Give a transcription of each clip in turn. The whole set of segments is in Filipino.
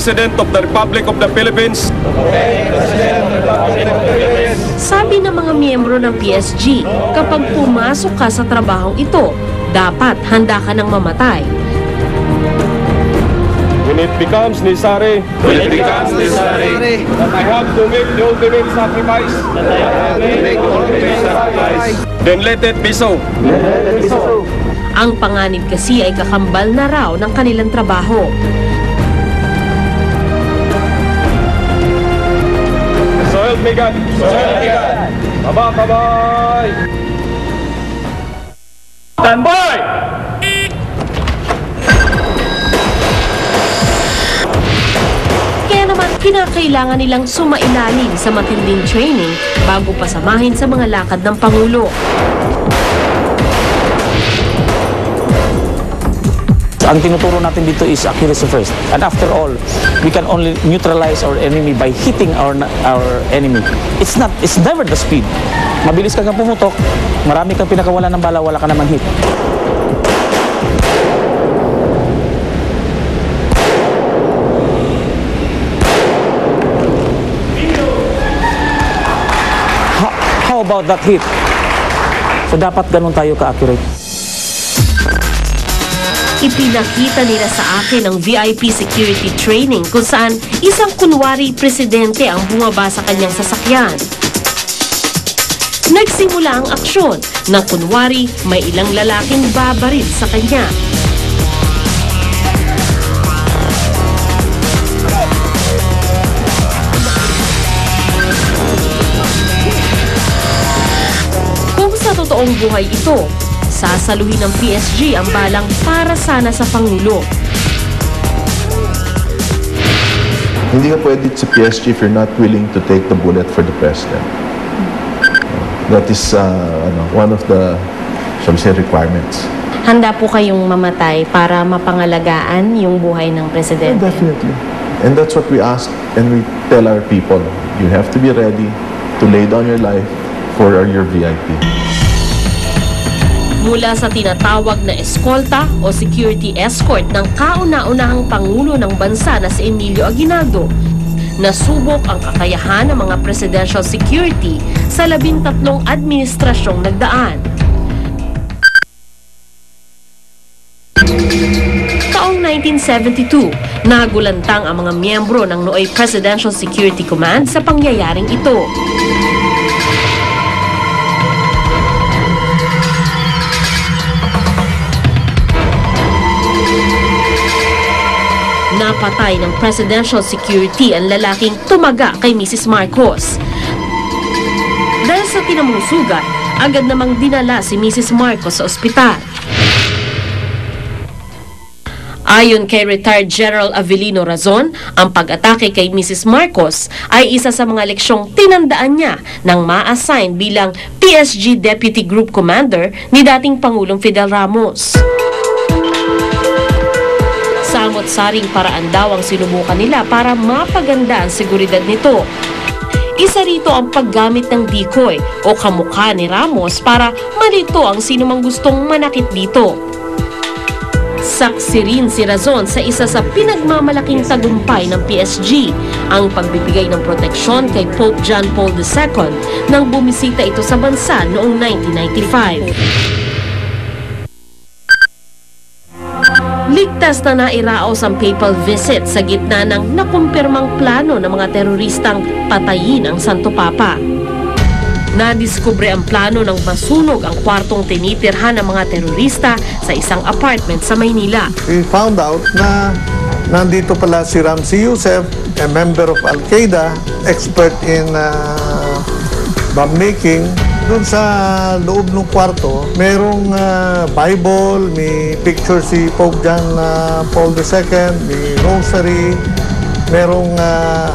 President of the Republic of the Philippines. Sabi ng mga miyembro ng PSG, kapag pumasok ka sa trabahong ito, dapat handa ka ng mamatay. When it becomes necessary, that I have to make the ultimate sacrifice, then let it be so. Ang panganib kasi ay kakambal na raw ng kanilang trabaho. So help me God. Bye-bye. Stand by! Kaya naman kinakailangan nilang sumailalim sa matinding training bago pasamahin sa mga lakad ng Pangulo. Ang tinuturo natin dito is accuracy first. And after all, we can only neutralize our enemy by hitting our enemy. It's never the speed. Mabilis kang pumutok, marami kang pinakawalan ng bala, wala ka naman hit. How about that hit? So dapat ganun tayo ka-accurate. Ipinakita nila sa akin ang VIP security training kung saan isang kunwari presidente ang bumaba sa kanyang sasakyan. Nagsimula ang aksyon na kunwari may ilang lalaking babaril sa kanya. Kung sa totoong buhay ito, sasaluhin ng PSG ang balang para sana sa Pangulo. Hindi ka pwede sa PSG if you're not willing to take the bullet for the president. That is one of the, shall we say, requirements. Handa po kayong mamatay para mapangalagaan yung buhay ng presidente? Definitely. And that's what we ask and we tell our people. You have to be ready to lay down your life for your VIP. Mula sa tinatawag na eskolta o security escort ng kauna-unahang Pangulo ng bansa na si Emilio Aguinaldo, nasubok ang kakayahan ng mga presidential security sa 13 administrasyong nagdaan. Taong 1972, nagulantang ang mga miyembro ng nooy Presidential Security Command sa pangyayaring ito. Napatay ng presidential security ang lalaking tumaga kay Mrs. Marcos. Dahil sa tinamong sugat, agad namang dinala si Mrs. Marcos sa ospital. Ayon kay retired General Avelino Razon, ang pag-atake kay Mrs. Marcos ay isa sa mga leksyong tinandaan niya nang ma-assign bilang PSG Deputy Group Commander ni dating Pangulong Fidel Ramos. Samot-saring paraan daw ang sinubukan nila para mapaganda ang seguridad nito. Isa rito ang paggamit ng decoy o kamukha ni Ramos para malito ang sinumang gustong manakit dito. Saksi rin si Razon sa isa sa pinagmamalaking tagumpay ng PSG, ang pagbibigay ng proteksyon kay Pope John Paul II nang bumisita ito sa bansa noong 1995. Ligtas na nairaos ang papal visit sa gitna ng nakumpirmang plano ng mga teroristang patayin ang Santo Papa. Nadiskubre ang plano ng masunog ang kwartong tinitirhan ng mga terorista sa isang apartment sa Maynila. We found out na nandito pala si Ramzi Youssef, a member of Al-Qaeda, expert in bomb making. Doon sa loob ng kwarto, merong Bible, may picture si Pope John Paul II, may rosary, merong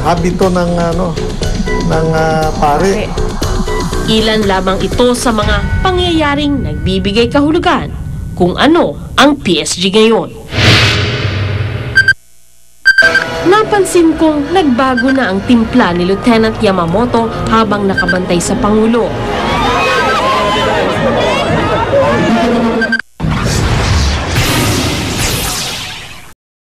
habito ng pare. Ilan lamang ito sa mga pangyayaring nagbibigay kahulugan kung ano ang PSG ngayon. Napansin kong nagbago na ang timpla ni Lieutenant Yamamoto habang nakabantay sa Pangulo.